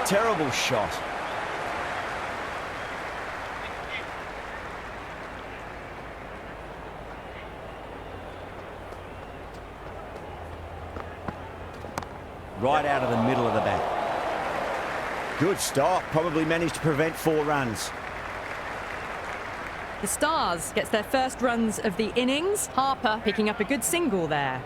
terrible shot. Right out of the middle of the bat. Good stop. Probably managed to prevent 4 runs. The Stars gets their first runs of the innings. Harper picking up a good single there.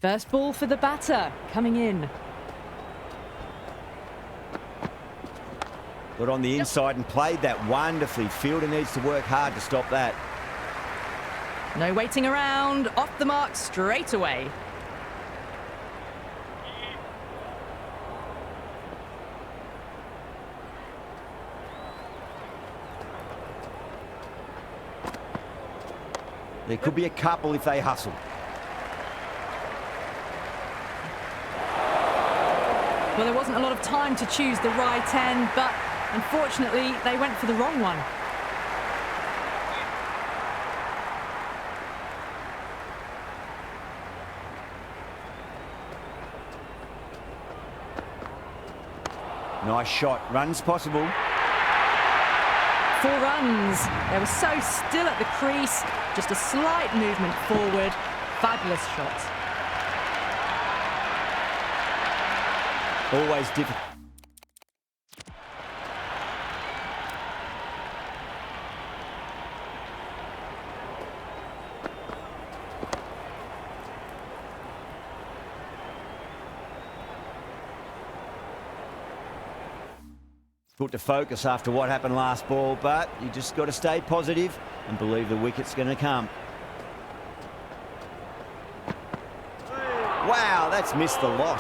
First ball for the batter, coming in. Got on the inside and played that wonderfully. Fielder needs to work hard to stop that. No waiting around, off the mark straight away. There could be a couple if they hustle. Well, there wasn't a lot of time to choose the right end, but unfortunately, they went for the wrong one. Nice shot. Runs possible. 4 runs. They were so still at the crease. Just a slight movement forward. Fabulous shot. Always difficult. Put to focus after what happened last ball, but you just got to stay positive and believe the wicket's going to come. Wow, that's missed the lot.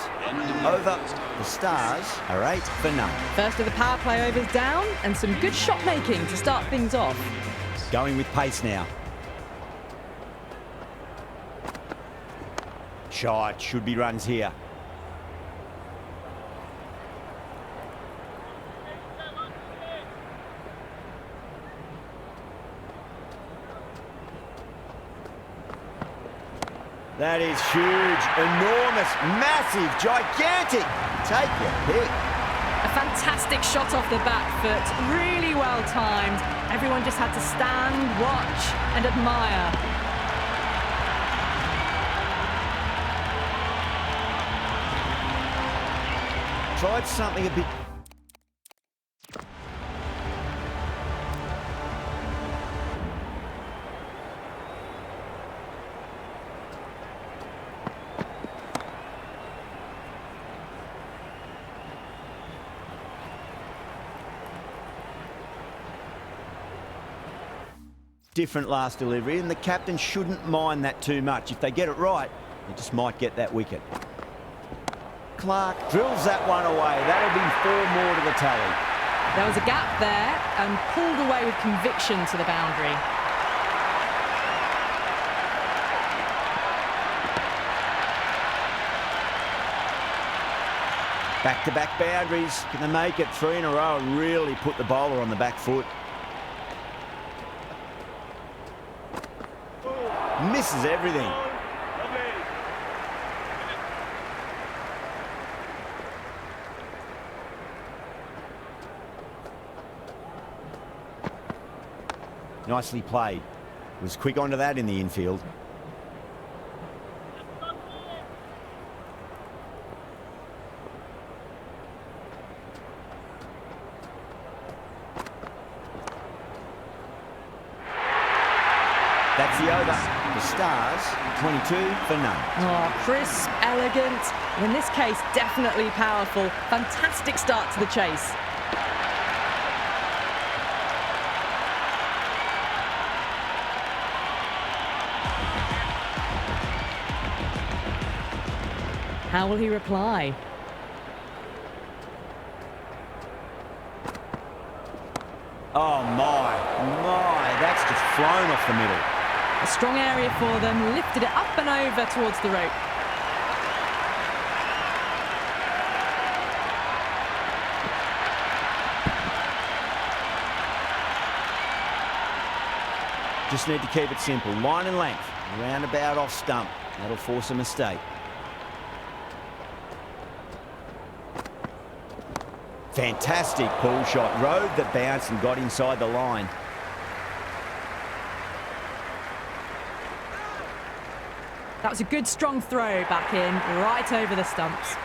Over. The Stars are 8 for none. First of the power play overs down, and some good shot making to start things off. Going with pace now. Shot. Should be runs here. That is huge, enormous, massive, gigantic. Take your pick. A fantastic shot off the back foot, really well timed. Everyone just had to stand, watch and admire. Tried something a bit... different last delivery, and the captain shouldn't mind that too much. If they get it right, they just might get that wicket. Clark drills that one away. That'll be 4 more to the tally. There was a gap there and pulled away with conviction to the boundary. Back-to-back boundaries. Can they make it 3 in a row and really put the bowler on the back foot? Misses everything. Nicely played. Was quick onto that in the infield. That's the over. The Stars, 22 for none. Oh, crisp, elegant, and in this case, definitely powerful. Fantastic start to the chase. How will he reply? Oh my, that's just flown off the middle. A strong area for them, lifted it up and over towards the rope. Just need to keep it simple. Line and length, roundabout off stump. That'll force a mistake. Fantastic pull shot. Rode the bounce and got inside the line. That was a good strong throw back in, right over the stumps.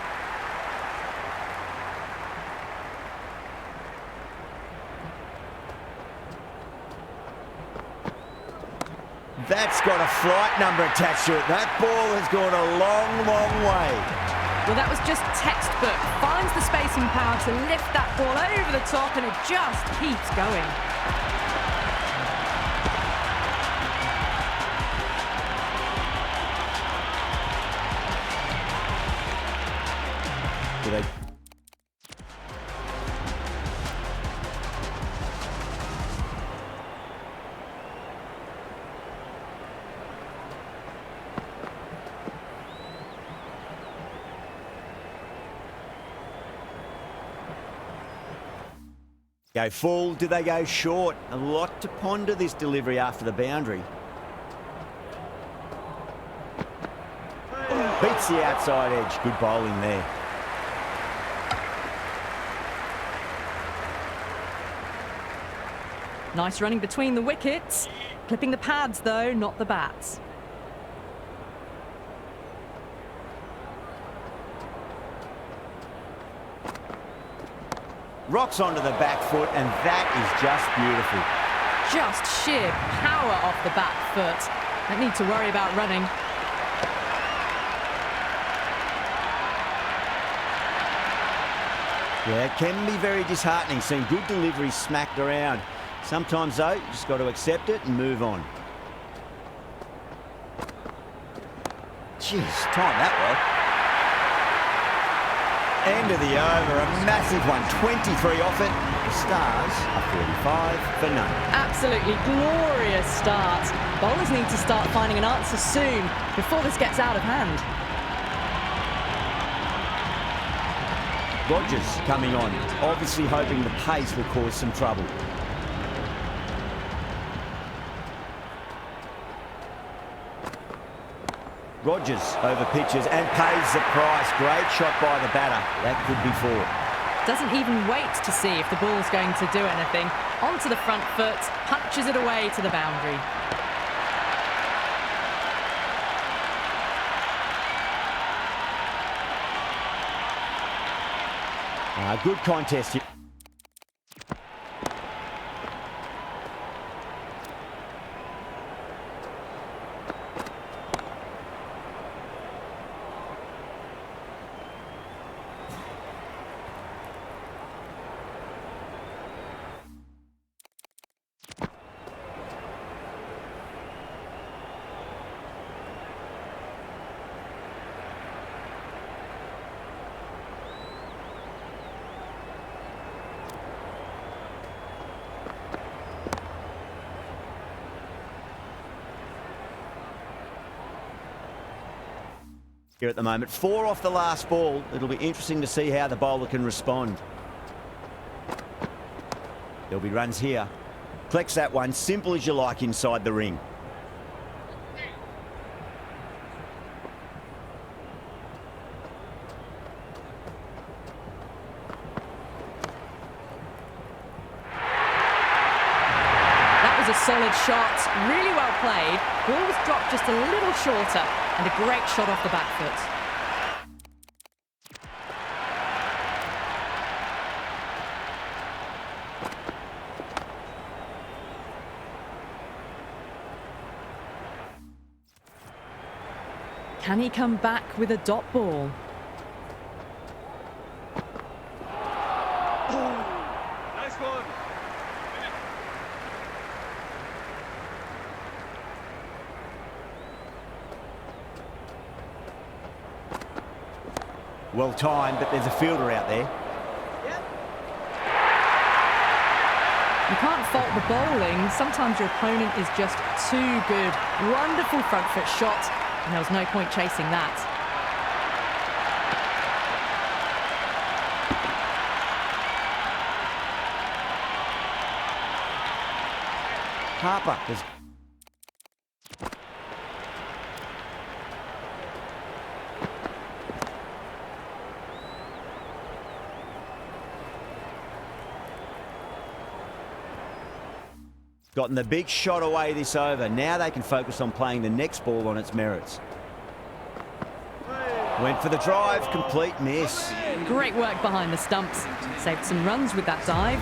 That's got a flight number attached to it. That ball has gone a long, long way. Well, that was just textbook. Finds the spacing power to lift that ball over the top, and it just keeps going. Do they... Go full, do they go short? A lot to ponder this delivery after the boundary. Beats the outside edge. Good bowling there. Nice running between the wickets. Clipping the pads though, not the bats. Rocks onto the back foot, and that is just beautiful. Just sheer power off the back foot. Don't need to worry about running. Yeah, it can be very disheartening seeing good deliveries smacked around. Sometimes, though, you just got to accept it and move on. Jeez, time that well. End of the over, a massive one. 23 off it. The Stars are 45 for none. Absolutely glorious start. Bowlers need to start finding an answer soon before this gets out of hand. Rogers coming on, obviously hoping the pace will cause some trouble. Rogers over pitches and pays the price. Great shot by the batter. That could be four. Doesn't even wait to see if the ball's going to do anything. Onto the front foot, punches it away to the boundary. Good contest here. Here at the moment, 4 off the last ball. It'll be interesting to see how the bowler can respond. There'll be runs here. Collects that one, simple as you like inside the ring. That was a solid shot, really well played. Ball was dropped just a little shorter, and a great shot off the back foot. Can he come back with a dot ball? Nice one. Well timed, but there's a fielder out there. You can't fault the bowling. Sometimes your opponent is just too good. Wonderful front foot shot, and there was no point chasing that. Harper has gotten the big shot away this over. Now they can focus on playing the next ball on its merits. Went for the drive, complete miss. Great work behind the stumps. Saved some runs with that dive.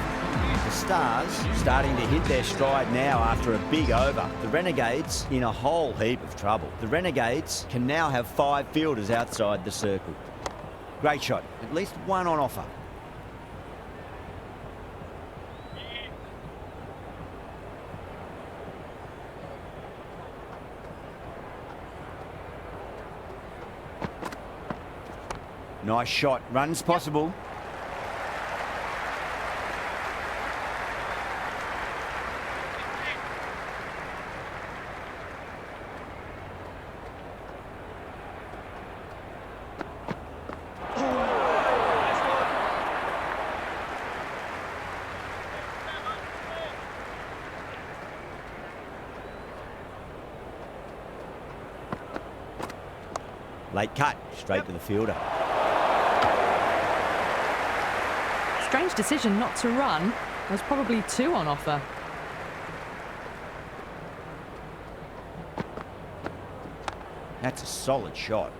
The Stars starting to hit their stride now after a big over. The Renegades in a whole heap of trouble. The Renegades can now have 5 fielders outside the circle. Great shot, at least one on offer. Nice shot, runs possible. Late cut, straight to the fielder. Strange decision not to run. There's probably 2 on offer. That's a solid shot.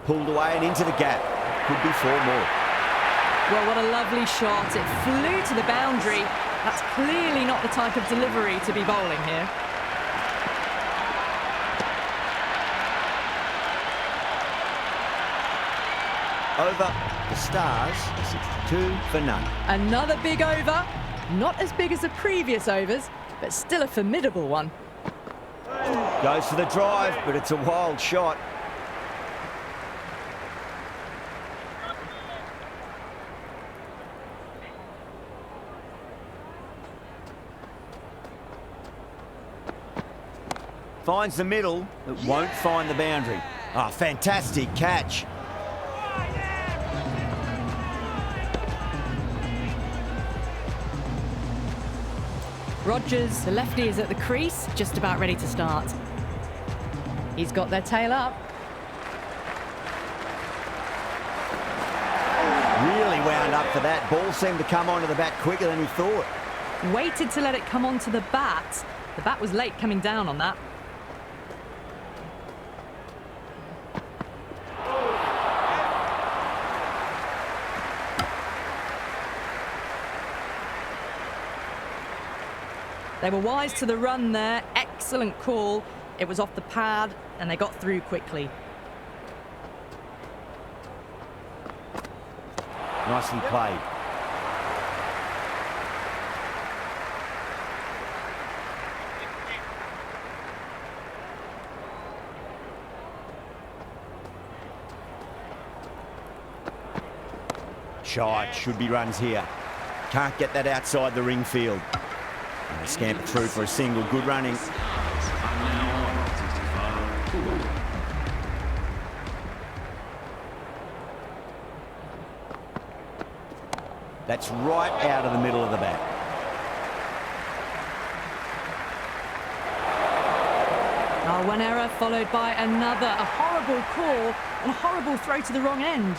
Pulled away and into the gap. Could be 4 more. Well, what a lovely shot. It flew to the boundary. That's clearly not the type of delivery to be bowling here. Over the Stars, 62 for none. Another big over. Not as big as the previous overs, but still a formidable one. Goes for the drive, but it's a wild shot. Finds the middle, but won't find the boundary. Ah, fantastic catch. Rogers, the lefty, is at the crease, just about ready to start. He's got their tail up. Really wound up for that. Ball seemed to come onto the bat quicker than he thought. Waited to let it come onto the bat. The bat was late coming down on that. They were wise to the run there. Excellent call. It was off the pad and they got through quickly. Nicely played. Shot, should be runs here. Can't get that outside the ring field. And they scamper through for a single. Good running. That's right out of the middle of the bat. Oh, one error followed by another. A horrible call and a horrible throw to the wrong end.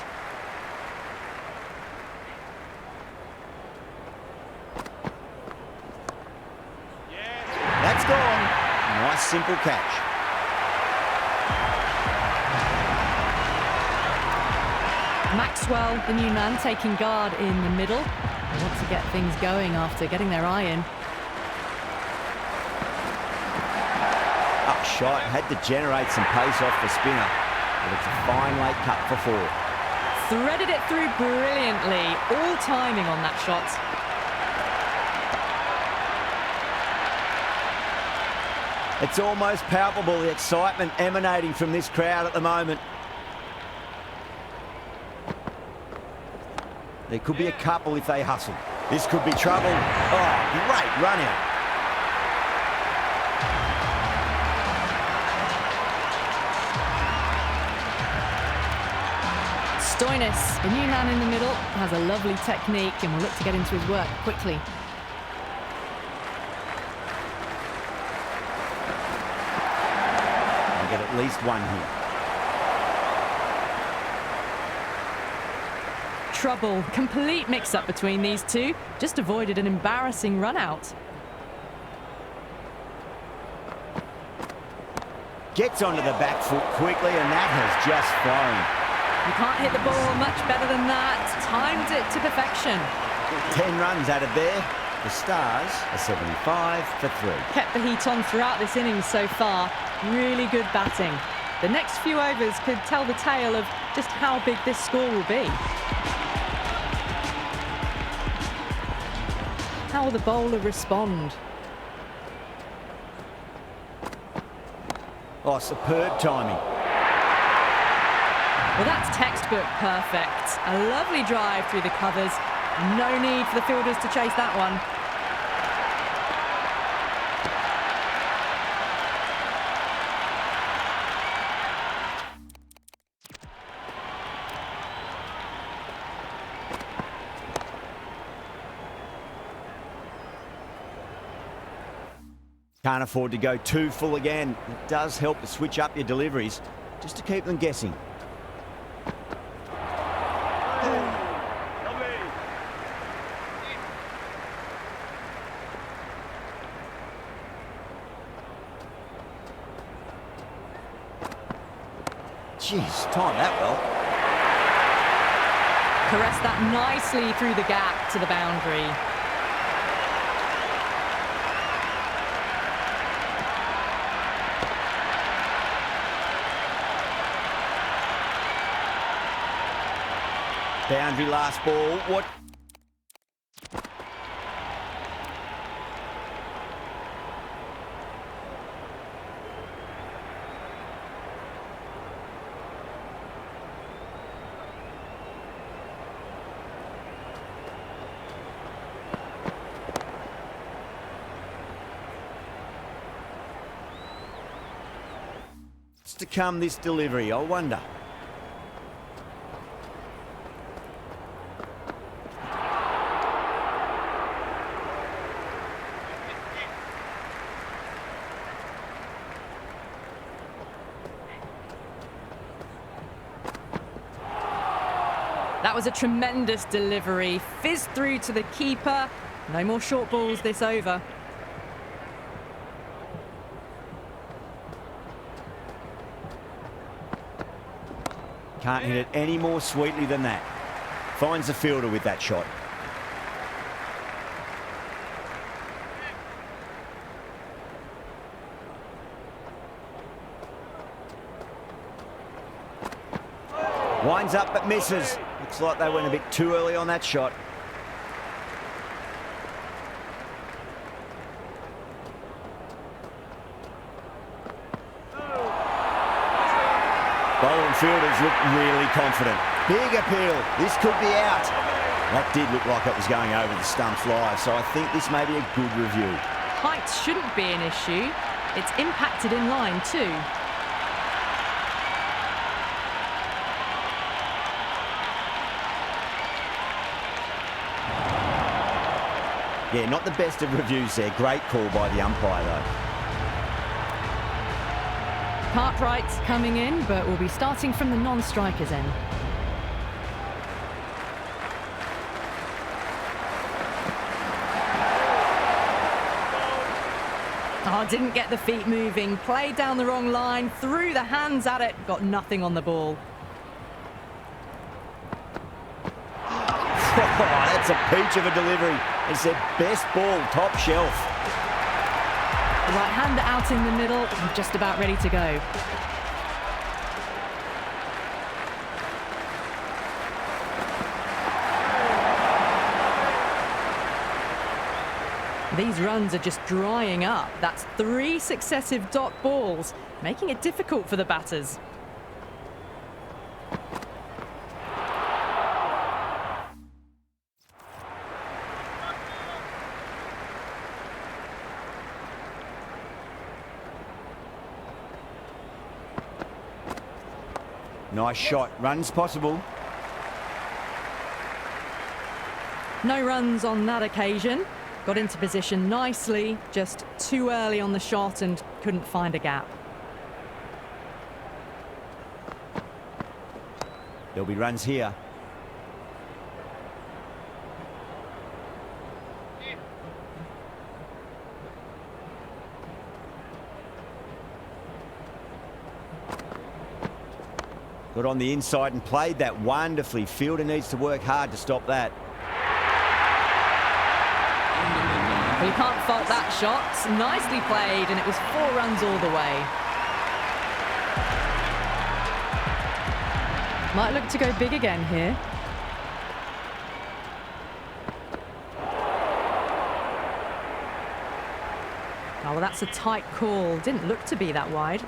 That's gone. Nice simple catch. Maxwell, the new man, taking guard in the middle. They want to get things going after getting their eye in. Up shot, had to generate some pace off the spinner. But it's a fine late cut for 4. threaded it through brilliantly. All timing on that shot. It's almost palpable, the excitement emanating from this crowd at the moment. There could be a couple if they hustle. This could be trouble. Oh, great run out. Stoinis, the new man in the middle, has a lovely technique and will look to get into his work quickly. I'll get at least one here. Trouble, complete mix-up between these two. Just avoided an embarrassing run-out. Gets onto the back foot quickly, and that has just flown. You can't hit the ball much better than that. Timed it to perfection. 10 runs added there. The Stars are 75 for 3. Kept the heat on throughout this innings so far. Really good batting. The next few overs could tell the tale of just how big this score will be. How will the bowler respond? Oh, superb timing. Well, that's textbook perfect. A lovely drive through the covers. No need for the fielders to chase that one. Can't afford to go too full again. It does help to switch up your deliveries, just to keep them guessing. Jeez, timed that well. Caressed that nicely through the gap to the boundary. Boundary last ball. What? What's to come this delivery, I wonder. That was a tremendous delivery. Fizzed through to the keeper. No more short balls this over. Can't hit it any more sweetly than that. Finds the fielder with that shot. Winds up but misses. Looks like they went a bit too early on that shot. Bowling fielders look really confident. Big appeal. This could be out. That did look like it was going over the stumps live, so I think this may be a good review. Height shouldn't be an issue. It's impacted in line too. Yeah, not the best of reviews there. Great call by the umpire, though. Cartwright's coming in, but will be starting from the non-strikers end. Oh, didn't get the feet moving. Played down the wrong line, threw the hands at it, got nothing on the ball. That's a peach of a delivery. It's their best ball, top shelf. The right hander out in the middle and just about ready to go. These runs are just drying up. That's 3 successive dot balls, making it difficult for the batters. Nice shot. Runs possible. No runs on that occasion. Got into position nicely, just too early on the shot and couldn't find a gap. There'll be runs here. Got on the inside and played that wonderfully. Fielder needs to work hard to stop that. Well, you can't fault that shot. Nicely played, and it was 4 runs all the way. Might look to go big again here. Oh, well, that's a tight call. Didn't look to be that wide.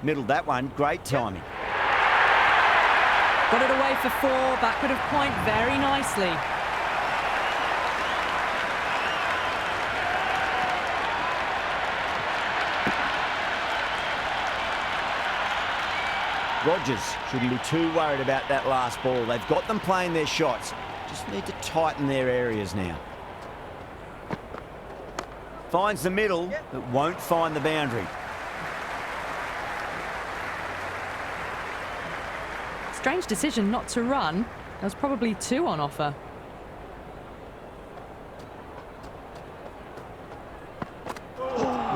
Middled that one. Great timing. Got it away for 4. Backward of point very nicely. Rogers shouldn't be too worried about that last ball. They've got them playing their shots. Just need to tighten their areas now. Finds the middle, but won't find the boundary. Strange decision not to run. There was probably 2 on offer.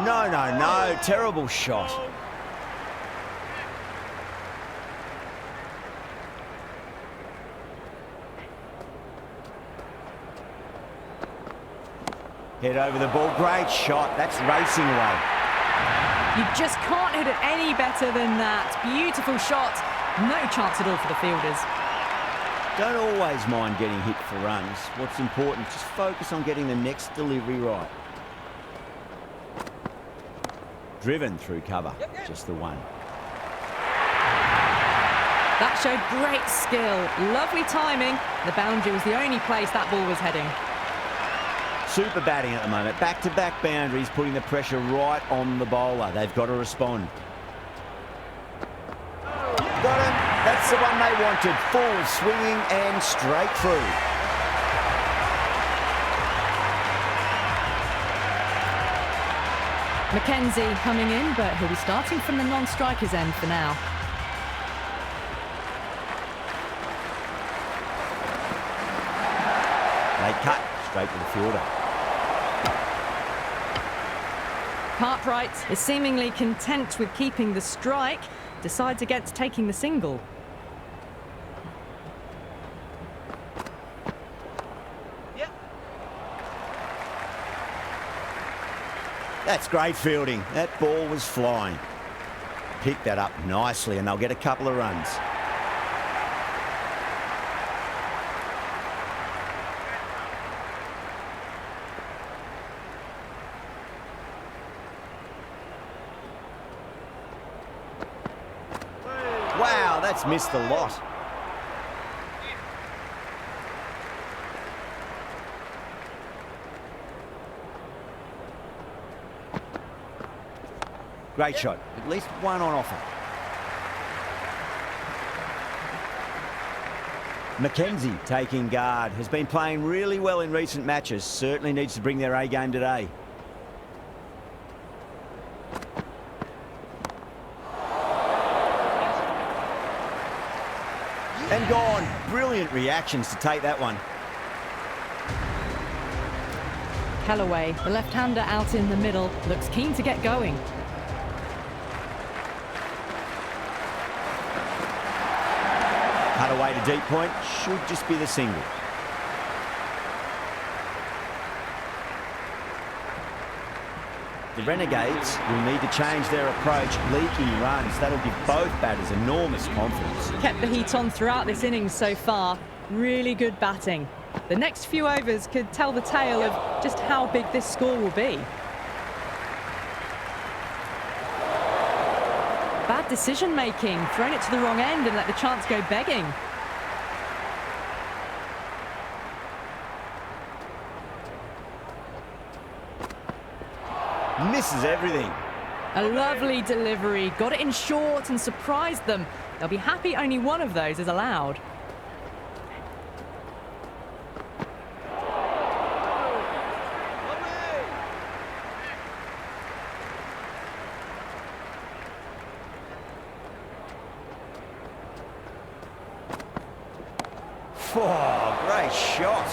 No. Terrible shot. Head over the ball. Great shot. That's racing away. You just can't hit it any better than that. Beautiful shot. No chance at all for the fielders. Don't always mind getting hit for runs. What's important, just focus on getting the next delivery right. Driven through cover. Just the one. That showed great skill. Lovely timing. The boundary was the only place that ball was heading. Super batting at the moment. Back-to-back boundaries, putting the pressure right on the bowler. They've got to respond. Got him. That's the one they wanted. Full swinging and straight through. Mackenzie coming in, but he'll be starting from the non-strikers end for now. They cut straight to the fielder. Cartwright is seemingly content with keeping the strike, decides against taking the single. That's great fielding. That ball was flying. Picked that up nicely and they'll get a couple of runs. Wow, that's missed a lot. Great shot. At least one on offer. Mackenzie taking guard. Has been playing really well in recent matches. Certainly needs to bring their A game today. And gone. Brilliant reactions to take that one. Callaway, the left-hander out in the middle, looks keen to get going. Cut away to deep point. Should just be the single. The Renegades will need to change their approach, leaking runs. That'll give both batters enormous confidence. Kept the heat on throughout this innings so far. Really good batting. The next few overs could tell the tale of just how big this score will be. Bad decision making, thrown it to the wrong end and let the chance go begging. Misses everything. A lovely delivery, got it in short and surprised them. They'll be happy only one of those is allowed. Oh, great shot.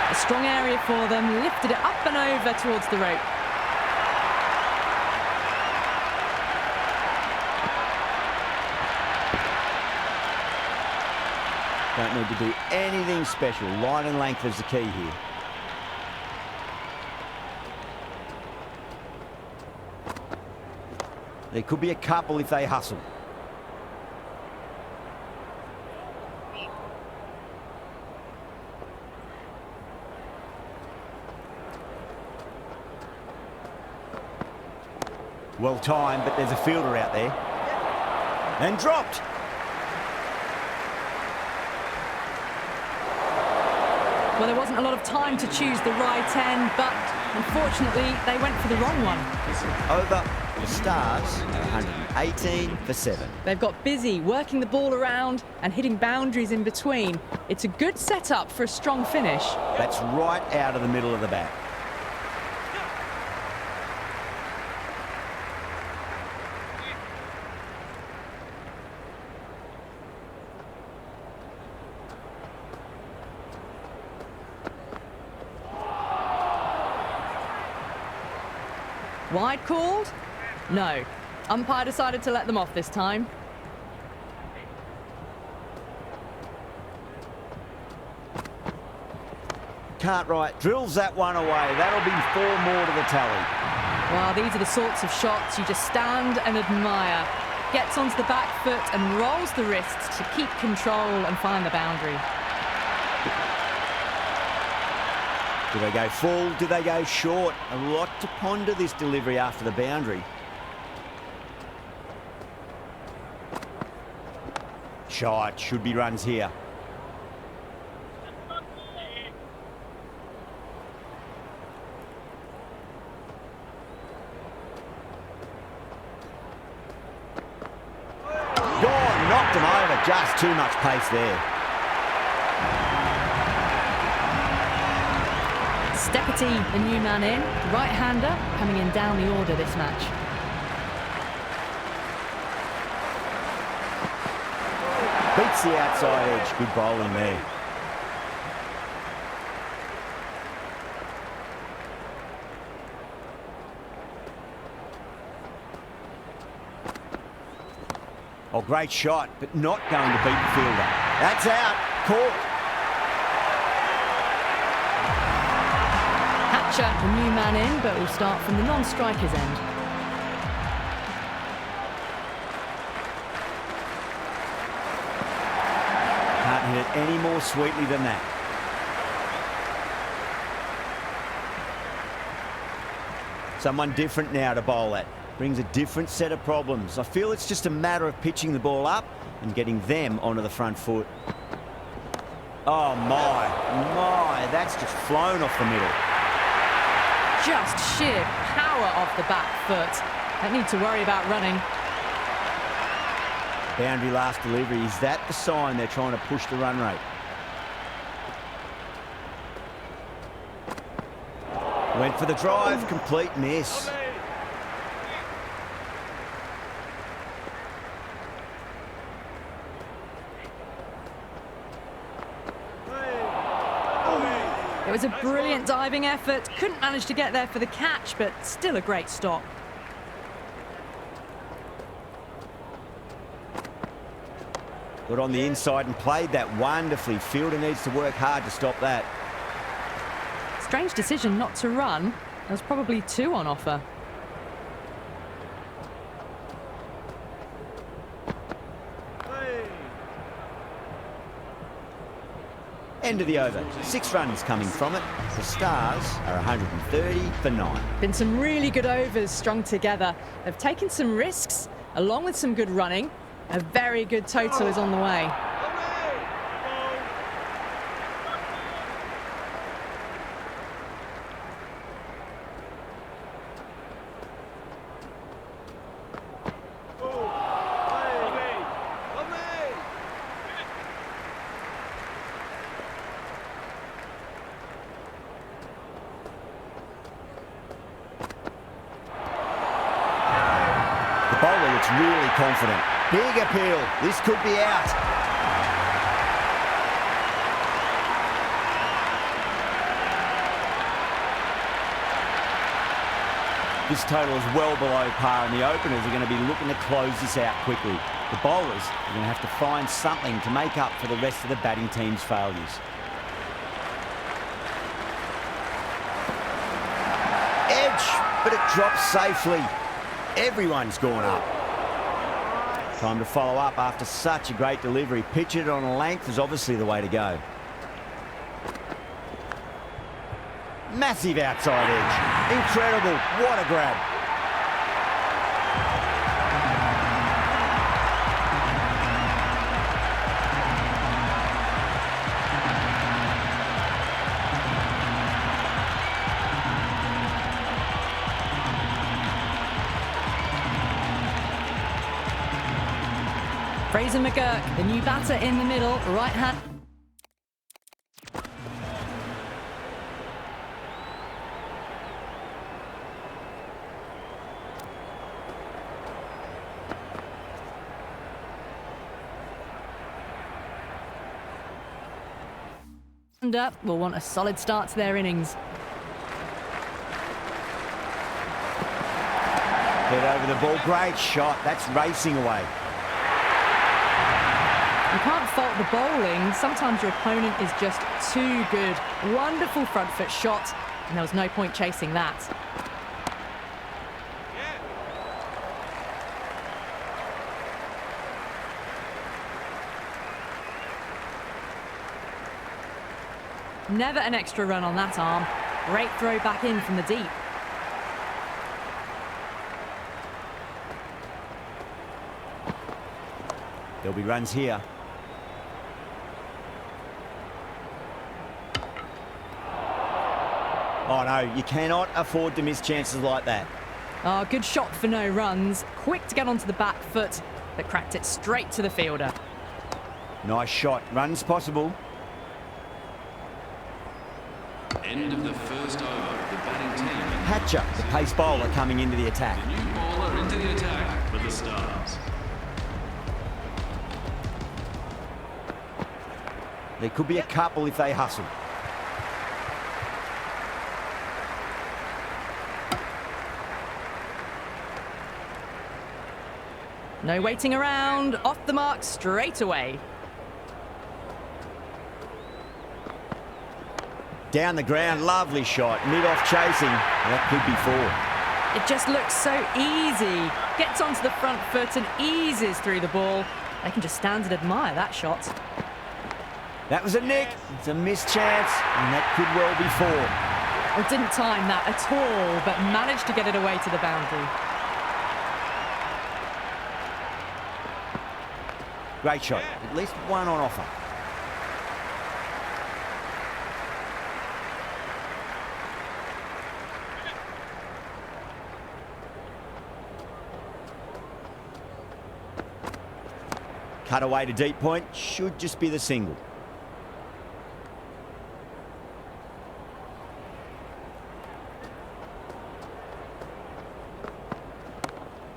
A strong area for them, lifted it up and over towards the rope. Don't need to do anything special. Line and length is the key here. There could be a couple if they hustle. Well timed, but there's a fielder out there. And dropped. Well, there wasn't a lot of time to choose the right end, but unfortunately, they went for the wrong one. Over the Stars, 118 for 7. They've got busy working the ball around and hitting boundaries in between. It's a good setup for a strong finish. That's right out of the middle of the bat. Wide called? No. Umpire decided to let them off this time. Cartwright drills that one away. That'll be 4 more to the tally. Well, these are the sorts of shots you just stand and admire. Gets onto the back foot and rolls the wrists to keep control and find the boundary. Do they go full? Do they go short? A lot to ponder this delivery after the boundary. Shot, should be runs here. Gone, knocked him over, just too much pace there. Steckety, the new man in, right-hander, coming in down the order this match. Beats the outside edge, good bowling there. Oh, great shot, but not going to beat the fielder. That's out, caught. The new man in, but will start from the non-striker's end. Can't hit it any more sweetly than that. Someone different now to bowl at. Brings a different set of problems. I feel it's just a matter of pitching the ball up and getting them onto the front foot. Oh my, that's just flown off the middle. Just sheer power off the back foot. Don't need to worry about running. Boundary last delivery. Is that the sign they're trying to push the run rate? Went for the drive, complete miss. It was a brilliant diving effort. Couldn't manage to get there for the catch, but still a great stop. Got on the inside and played that wonderfully. Fielder needs to work hard to stop that. It's Strange decision not to run. There was probably 2 on offer. End of the over. 6 runs coming from it. The Stars are 130 for 9. Been some really good overs strung together. They've taken some risks, along with some good running. A very good total is on the way. The bowler looks really confident. Big appeal. This could be out. This total is well below par, and the openers are going to be looking to close this out quickly. The bowlers are going to have to find something to make up for the rest of the batting team's failures. Edge, but it drops safely. Everyone's gone up. Time to follow up after such a great delivery. Pitch it on a length is obviously the way to go. Massive outside edge. Incredible. What a grab. Fraser McGurk, the new batter in the middle, right hand. Up will want a solid start to their innings. Head over the ball. Great shot. That's racing away. You can't fault the bowling. Sometimes your opponent is just too good. Wonderful front foot shot, and there was no point chasing that. Never an extra run on that arm. Great throw back in from the deep. There'll be runs here. Oh no, you cannot afford to miss chances like that. Oh, good shot for no runs. Quick to get onto the back foot, but cracked it straight to the fielder. Nice shot. Runs possible. End of the first over. The batting team. Hatcher, the pace bowler, coming into the attack. The new bowler into the attack for the Stars. There could be a couple if they hustle. No waiting around. Off the mark straight away. Down the ground, lovely shot. Mid-off chasing. That could be 4. It just looks so easy. Gets onto the front foot and eases through the ball. They can just stand and admire that shot. That was a nick. It's a missed chance, and that could well be 4. Well, didn't time that at all, but managed to get it away to the boundary. Great shot. At least 1 on offer. Cut away to deep point. Should just be the single.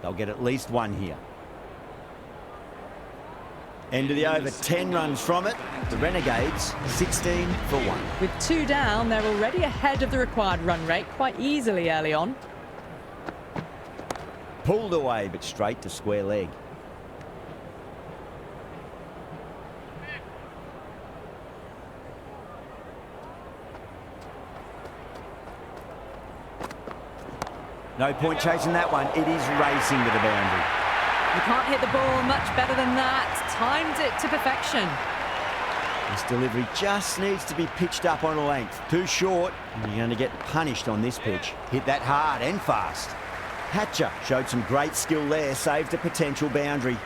They'll get at least 1 here. End of the over, 10 runs from it. The Renegades, 16 for 1. With 2 down, they're already ahead of the required run rate quite easily early on. Pulled away, but straight to square leg. No point chasing that one. It is racing to the boundary. You can't hit the ball much better than that. Timed it to perfection. This delivery just needs to be pitched up on a length. Too short, and you're going to get punished on this pitch. Hit that hard and fast. Hatcher showed some great skill there, saved a potential boundary.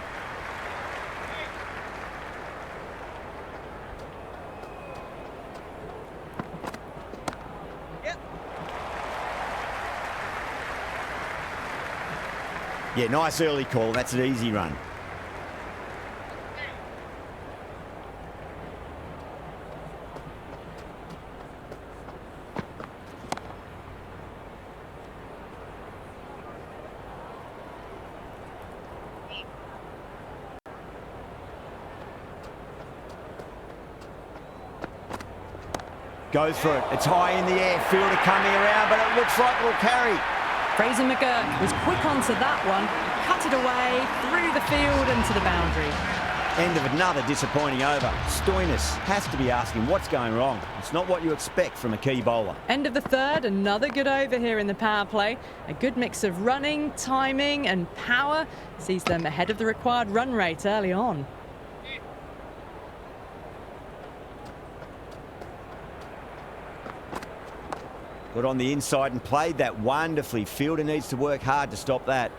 Yeah, nice early call. That's an easy run. Goes for it. It's high in the air. Fielder coming around, but it looks like it'll carry. Fraser McGurk was quick onto that one, cut it away, through the field and to the boundary. End of another disappointing over. Stoinis has to be asking what's going wrong. It's not what you expect from a key bowler. End of the third, another good over here in the power play. A good mix of running, timing and power sees them ahead of the required run rate early on. Got on the inside and played that wonderfully. Fielder needs to work hard to stop that.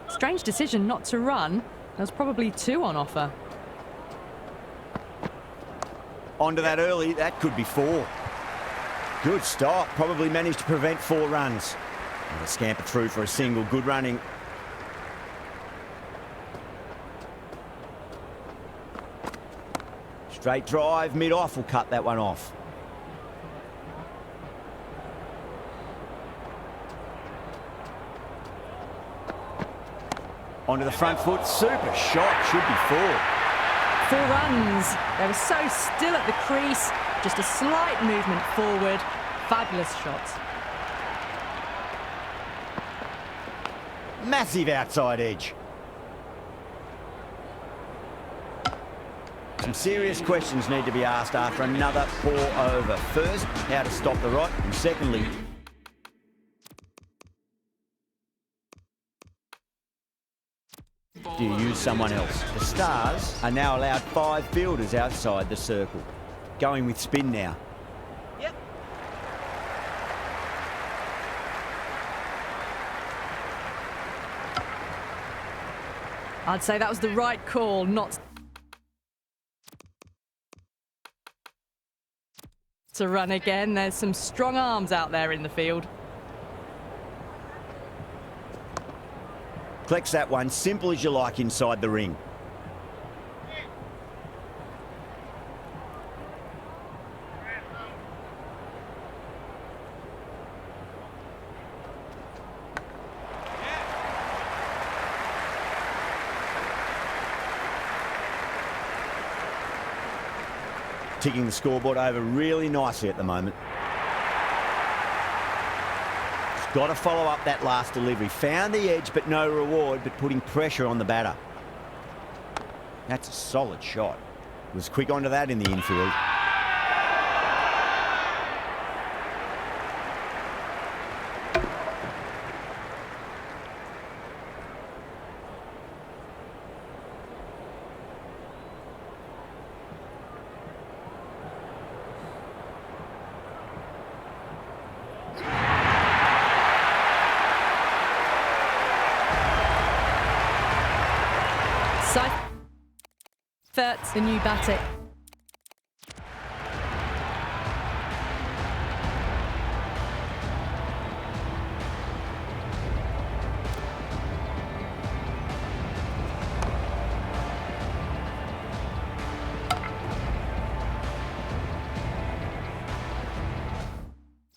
Strange decision not to run. There's probably two on offer. Onto that early. That could be 4. Good stop. Probably managed to prevent 4 runs. And a scamper through for a single. Good running. Straight drive. Mid-off will cut that one off. Onto the front foot, super shot, should be 4. 4 runs. They were so still at the crease, just a slight movement forward. Fabulous shot. Massive outside edge. Some serious questions need to be asked after another poor over. First, how to stop the rot, and secondly, do you use someone else? The Stars are now allowed 5 fielders outside the circle. Going with spin now. Yep. I'd say that was the right call, not to run again. There's some strong arms out there in the field. Collects that one, simple as you like inside the ring. Ticking the scoreboard over really nicely at the moment. Got to follow up that last delivery. Found the edge, but no reward, but putting pressure on the batter. That's a solid shot. Was quick onto that in the infield. That's the new batter.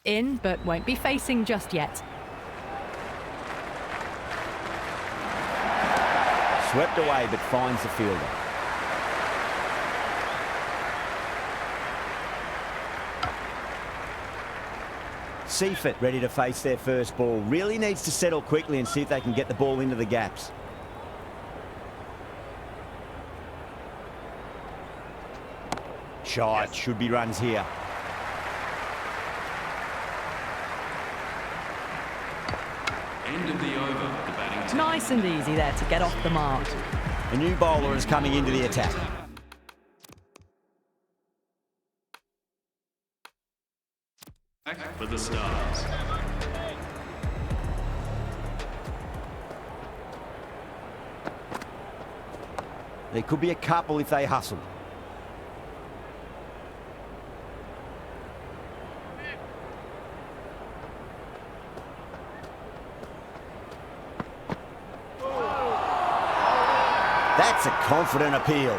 In, but won't be facing just yet. Swept away, but finds the fielder. Seaford ready to face their first ball. Really needs to settle quickly and see if they can get the ball into the gaps. Shot, should be runs here. End of the over, the batting team. Nice and easy there to get off the mark. A new bowler is coming into the attack. For the Stars. There could be a couple if they hustle. That's a confident appeal.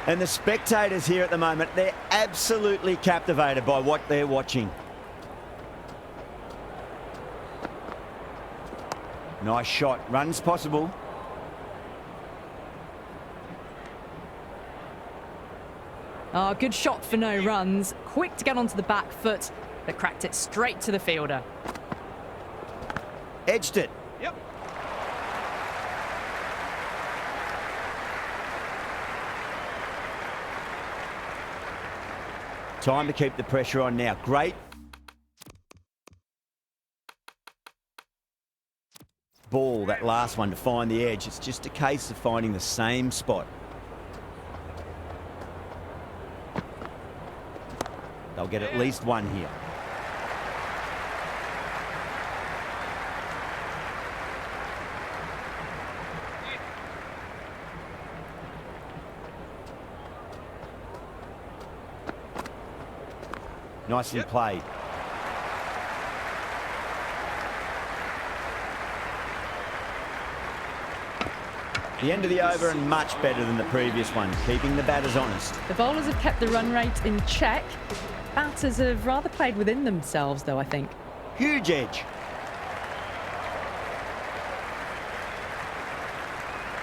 And the spectators here at the moment, they're absolutely captivated by what they're watching. Nice shot. Runs possible. Oh, good shot for no runs. Quick to get onto the back foot, but cracked it straight to the fielder. Edged it. Yep. Time to keep the pressure on now. Great ball, that last one, to find the edge. It's just a case of finding the same spot. They'll get at least one here. Nicely played. The end of the over and much better than the previous one, keeping the batters honest. The bowlers have kept the run rate in check. Batters have rather played within themselves, though, I think. Huge edge.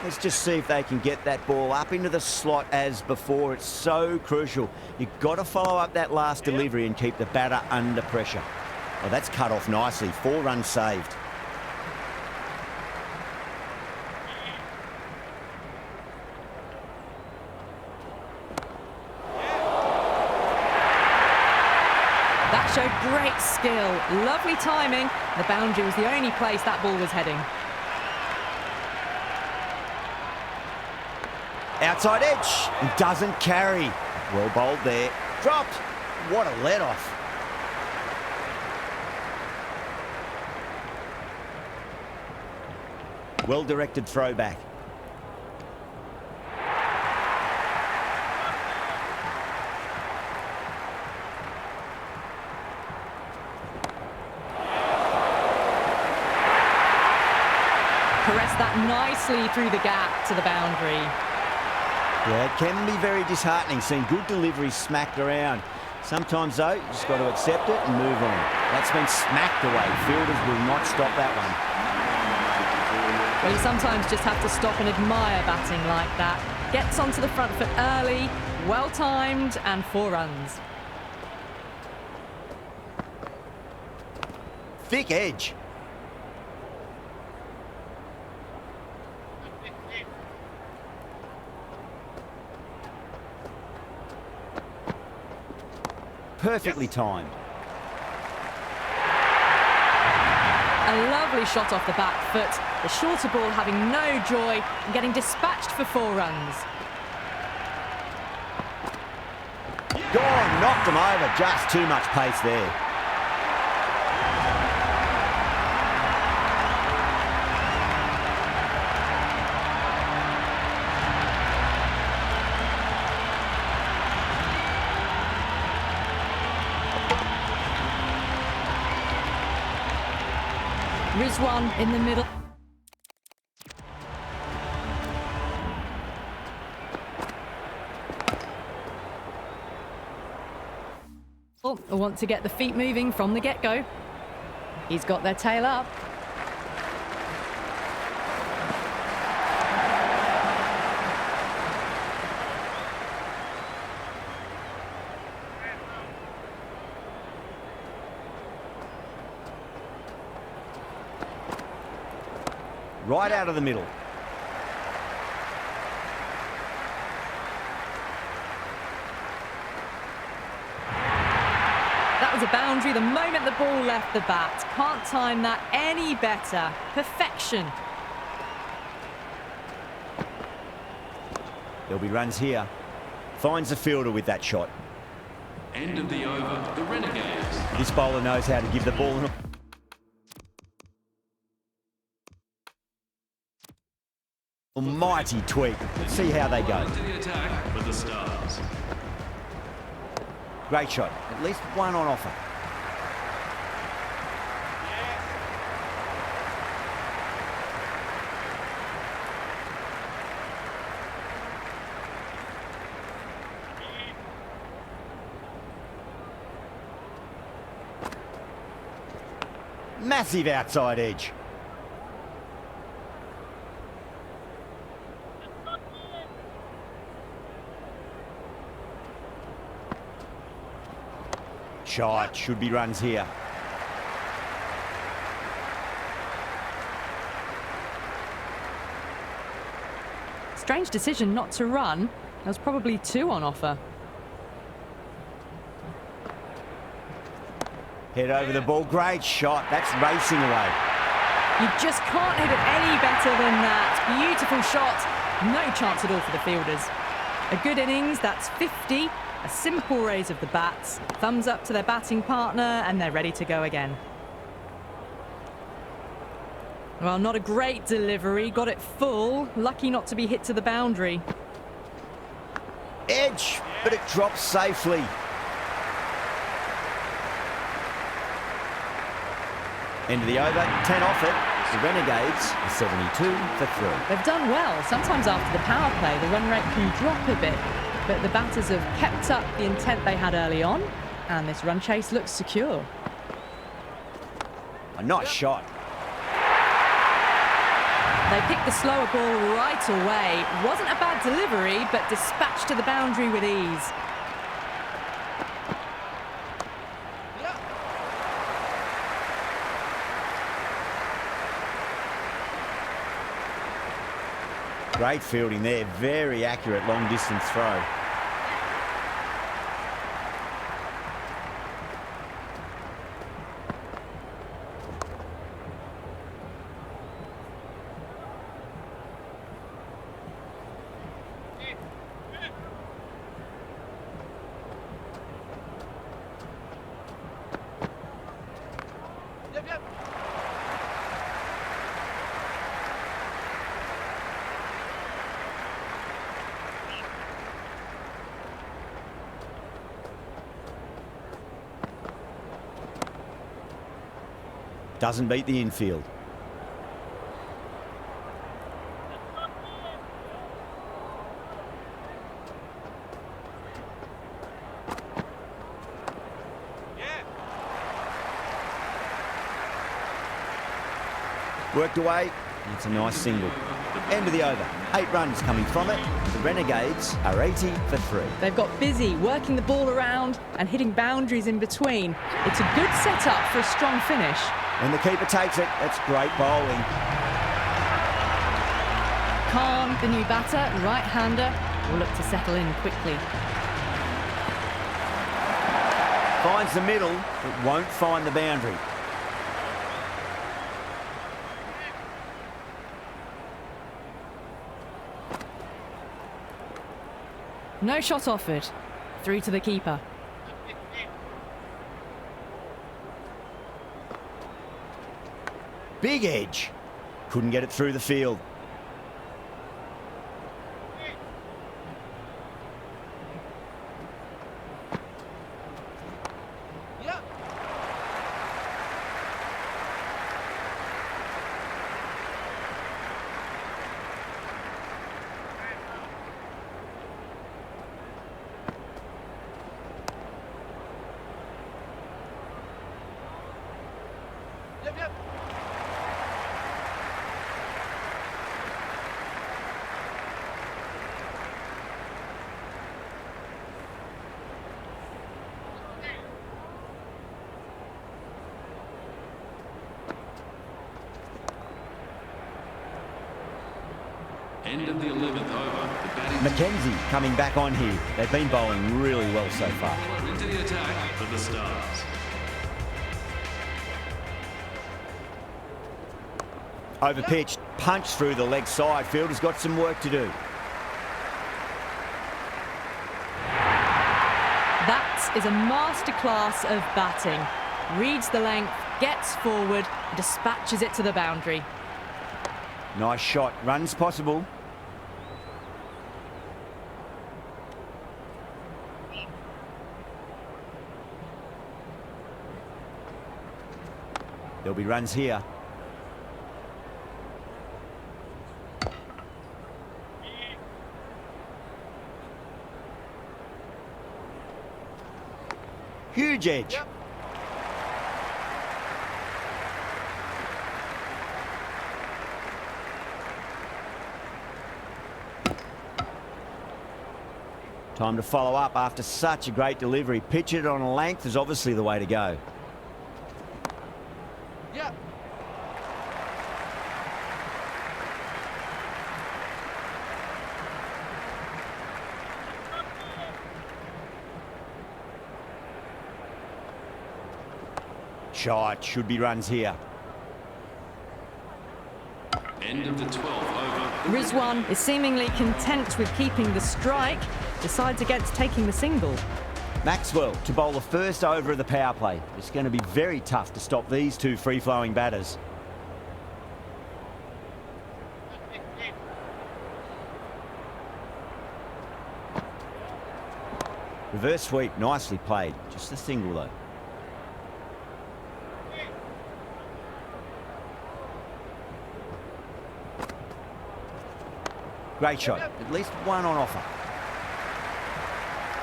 Let's just see if they can get that ball up into the slot as before. It's so crucial. You've got to follow up that last delivery and keep the batter under pressure. Oh, that's cut off nicely. 4 runs saved. That showed great skill. Lovely timing. The boundary was the only place that ball was heading. Outside edge. It doesn't carry. Well bowled there. Dropped. What a let-off. Well-directed throwback. Caressed that nicely through the gap to the boundary. Yeah, it can be very disheartening seeing good deliveries smacked around. Sometimes, though, you just got to accept it and move on. That's been smacked away. Fielders will not stop that one. Well, you sometimes just have to stop and admire batting like that. Gets onto the front foot early, well-timed, and 4 runs. Thick edge. Perfectly timed. A lovely shot off the back foot. The shorter ball having no joy and getting dispatched for 4 runs. Gone, knocked them over. Just too much pace there. Rizwan in the middle. Want to get the feet moving from the get-go. He's got their tail up. Right out of the middle. was a boundary the moment the ball left the bat. Can't time that any better. Perfection. There'll be runs here. Finds the fielder with that shot. End of the over, the Renegades. This bowler knows how to give the ball an almighty tweak. Let's see how they go. Into the attack for the Stars. Great shot. At least one on offer. Massive outside edge. Shot. Should be runs here. Strange decision not to run. There was probably two on offer. Head over the ball. Great shot. That's racing away. You just can't hit it any better than that. Beautiful shot. No chance at all for the fielders. A good innings, that's 50. A simple raise of the bats. Thumbs up to their batting partner, and they're ready to go again. Well, not a great delivery. Got it full. Lucky not to be hit to the boundary. Edge, but it drops safely. End of the over, 10 off it. The Renegades are 72 for 3. They've done well. Sometimes after the power play, the run rate can drop a bit, but the batters have kept up the intent they had early on, and this run chase looks secure. A nice shot. They picked the slower ball right away. Wasn't a bad delivery, but dispatched to the boundary with ease. Great fielding there. Very accurate long distance throw. Doesn't beat the infield. Worked away. It's a nice single. End of the over. 8 runs coming from it. The Renegades are 80 for 3. They've got busy working the ball around and hitting boundaries in between. It's a good setup for a strong finish. And the keeper takes it. That's great bowling. Khan, the new batter, right-hander, will look to settle in quickly. Finds the middle, but won't find the boundary. No shot offered. Through to the keeper. Big edge. Couldn't get it through the field. End of the 11th over. The batting Mackenzie coming back on here. They've been bowling really well so far. into the attack for the Stars. Over pitch, punch through the leg side. Fielder's got some work to do. That is a masterclass of batting. Reads the length, gets forward, dispatches it to the boundary. Nice shot. Runs possible. There'll be runs here. Huge edge. Yep. Time to follow up after such a great delivery. Pitch it on a length is obviously the way to go. Yep. Shot. Should be runs here. End of the 12th over. Rizwan is seemingly content with keeping the strike, decides against taking the single. Maxwell to bowl the first over of the power play. It's going to be very tough to stop these two free-flowing batters. Reverse sweep, nicely played. Just a single though. Great shot. At least one on offer.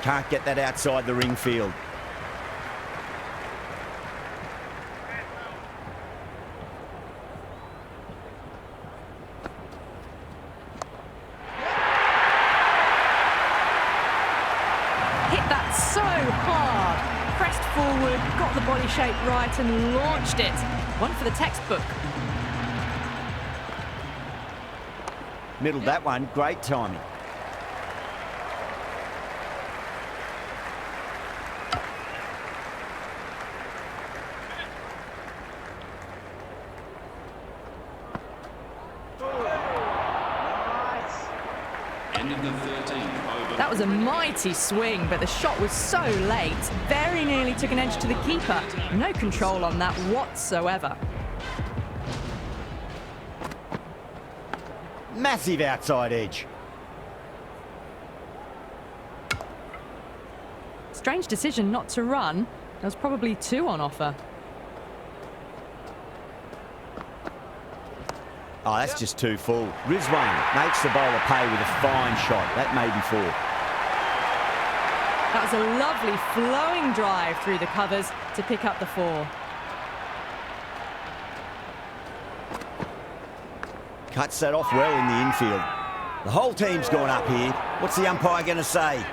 Can't get that outside the ring field. Hit that so hard. Pressed forward, got the body shape right and launched it. One for the textbook. Middled that one. Great timing. End of the 13th over. That was a mighty swing, but the shot was so late. Very nearly took an edge to the keeper. No control on that whatsoever. Massive outside edge. Strange decision not to run. There was probably two on offer. Oh, that's just too full. Rizwan makes the bowler pay with a fine shot. That may be four. That was a lovely flowing drive through the covers to pick up the four. Cuts that off well in the infield. The whole team's gone up here. What's the umpire going to say?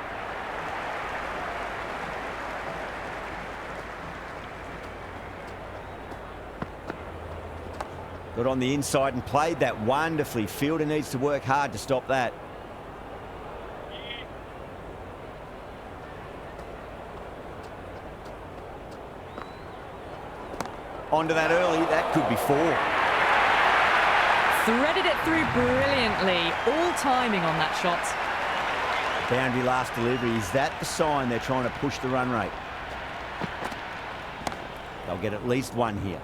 Got on the inside and played that wonderfully. Fielder needs to work hard to stop that. Onto that early. That could be four. Threaded it through brilliantly. All timing on that shot. Boundary last delivery. Is that the sign they're trying to push the run rate? They'll get at least one here.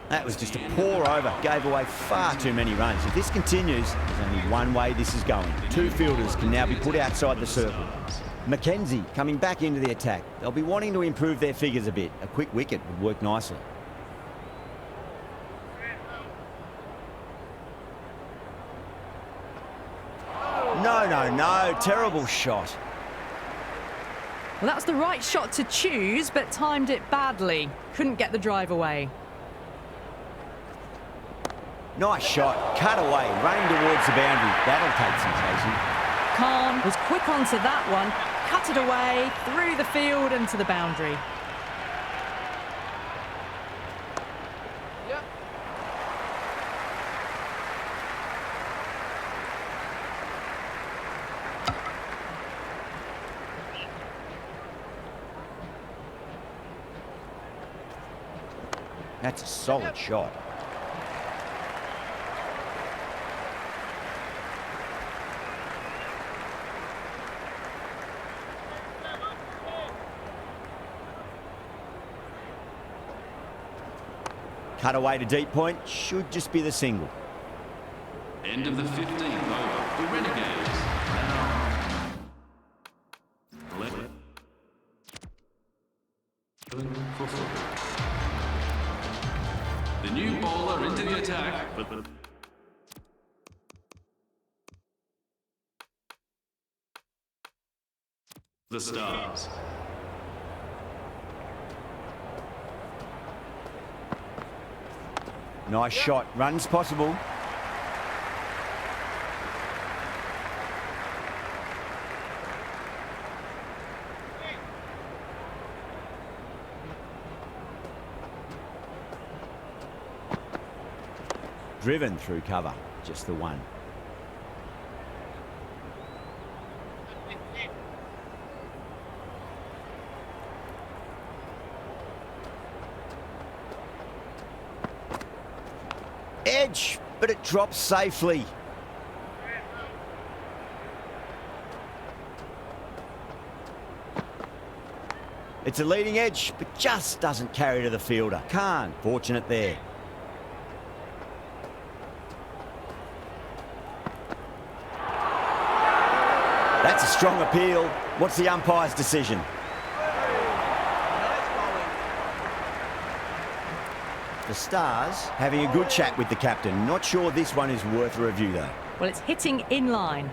That was just a pour over. Gave away far too many runs. If this continues, there's only one way this is going. Two fielders can now be put outside the circle. Mackenzie coming back into the attack. They'll be wanting to improve their figures a bit. A quick wicket would work nicely. No. Terrible shot. Well, that was the right shot to choose, but timed it badly. Couldn't get the drive away. Nice shot. Cut away. Running towards the boundary. That'll take some chasing. Khan was quick onto that one. Cut it away, through the field and to the boundary. Yep. That's a solid shot. Cut away to deep point. Should just be the single. End of the 15th over. The Renegades. Now, 11 for 4. The new bowler into the attack. The Stars. Nice shot. Runs possible. Driven through cover. Just the one. Edge, but it drops safely. It's a leading edge, but just doesn't carry to the fielder. Khan, fortunate there. That's a strong appeal. What's the umpire's decision? The Stars having a good chat with the captain. Not sure this one is worth a review, though. Well, it's hitting in line.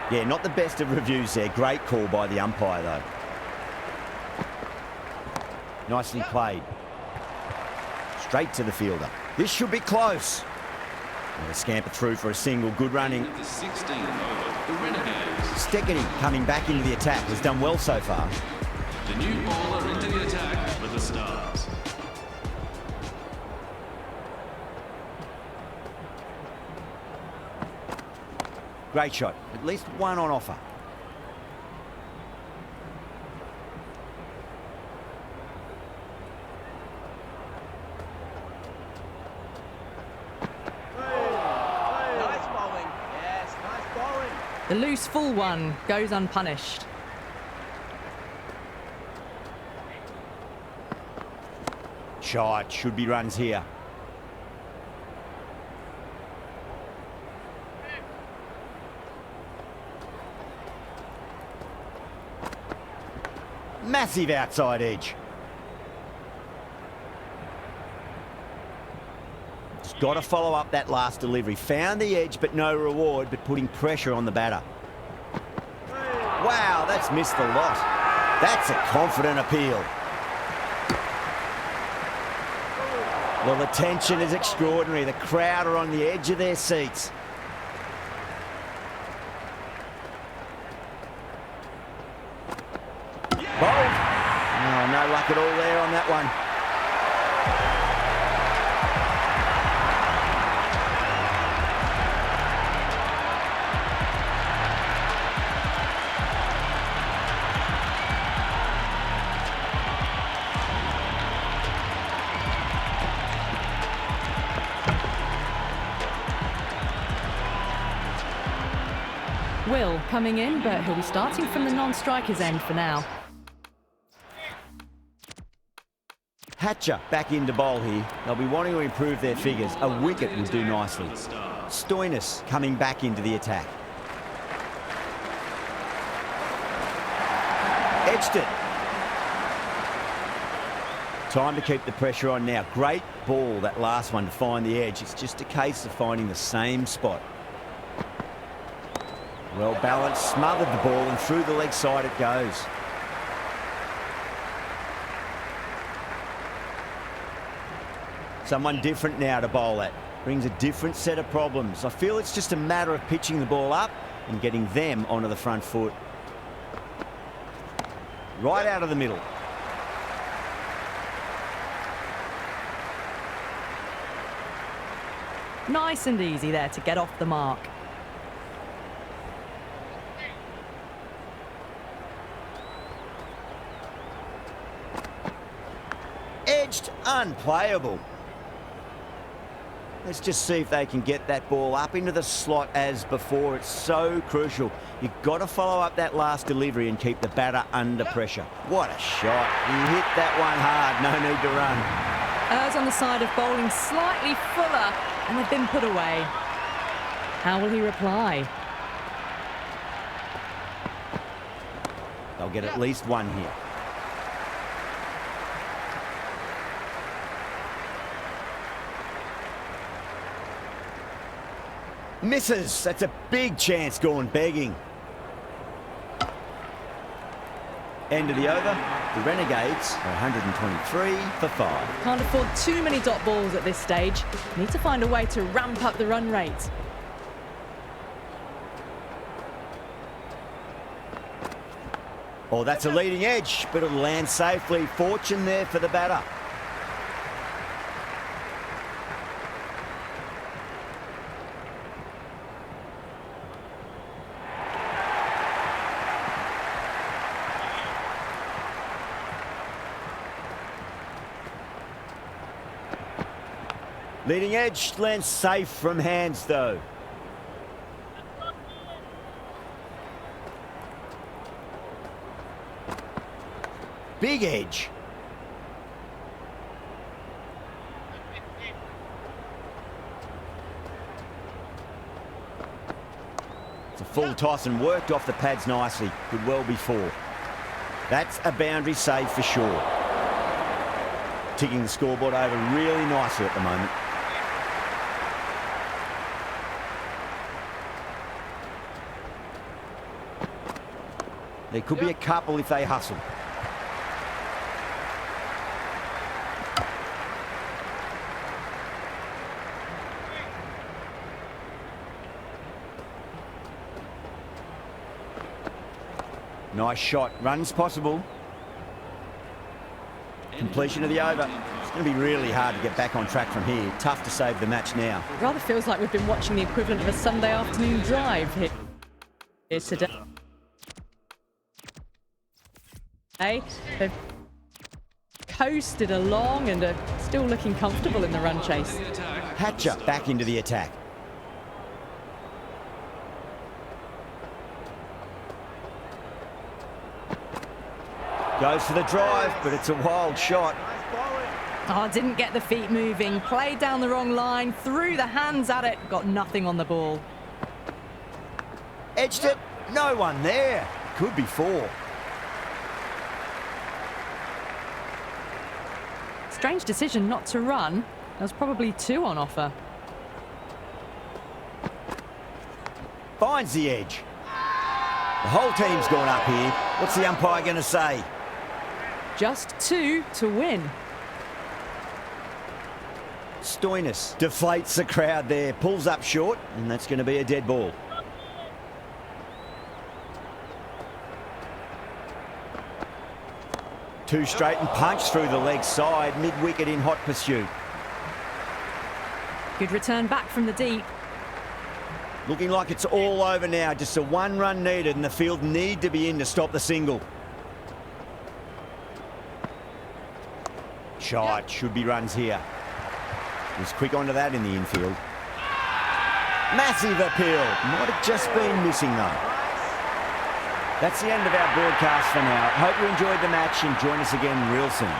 Yeah, not the best of reviews there. Great call by the umpire, though. Nicely played. Straight to the fielder. This should be close. And a scamper through for a single. Good running. The 16th over. The Renegades. Steckany coming back into the attack. Has done well so far. The new bowler into the attack for the Stars. Great shot. At least one on offer. The loose full one goes unpunished. Shot. Should be runs here. Massive outside edge. Just got to follow up that last delivery. Found the edge, but no reward, but putting pressure on the batter. Wow, that's missed the lot. That's a confident appeal. Well, the tension is extraordinary. The crowd are on the edge of their seats. Bowled. Oh, no luck at all there on that one. Will coming in, but he'll be starting from the non-striker's end for now. Hatcher back into bowl here. They'll be wanting to improve their figures. A wicket will do nicely. Stoinis coming back into the attack. Edged it. Time to keep the pressure on now. Great ball, that last one, to find the edge. It's just a case of finding the same spot. Well balanced, smothered the ball, and through the leg side it goes. Someone different now to bowl at. Brings a different set of problems. I feel it's just a matter of pitching the ball up and getting them onto the front foot. Right out of the middle. Nice and easy there to get off the mark. Edged, unplayable. Let's just see if they can get that ball up into the slot as before. It's so crucial. You've got to follow up that last delivery and keep the batter under pressure. What a shot. He hit that one hard. No need to run. Errs on the side of bowling slightly fuller, and they've been put away. How will he reply? They'll get at least one here. Misses. That's a big chance gone begging. End of the over. The Renegades are 123 for 5. Can't afford too many dot balls at this stage. Need to find a way to ramp up the run rate. Oh, that's a leading edge, but it'll land safely. Fortune there for the batter. Leading edge lands safe from hands, though. Big edge. It's a full toss and worked off the pads nicely. Could well be 4. That's a boundary save for sure. Ticking the scoreboard over really nicely at the moment. There could be a couple if they hustle. Nice shot. Runs possible. Completion of the over. It's going to be really hard to get back on track from here. Tough to save the match now. It rather feels like we've been watching the equivalent of a Sunday afternoon drive here today. They've coasted along and are still looking comfortable in the run chase. Hatcher back into the attack. Goes for the drive, but it's a wild shot. Oh, didn't get the feet moving. Played down the wrong line, threw the hands at it, got nothing on the ball. Edged it. No one there. Could be 4. Strange decision not to run. There was probably 2 on offer. Finds the edge. The whole team's gone up here. What's the umpire going to say? Just 2 to win. Stoinis deflates the crowd there. Pulls up short, and that's going to be a dead ball. Two straight and punch through the leg side, mid-wicket in hot pursuit. Good return back from the deep. Looking like it's all over now. Just a 1 run needed, and the field need to be in to stop the single. Shot, should be runs here. Was quick onto that in the infield. Massive appeal. Might have just been missing though. That's the end of our broadcast for now. Hope you enjoyed the match and join us again real soon.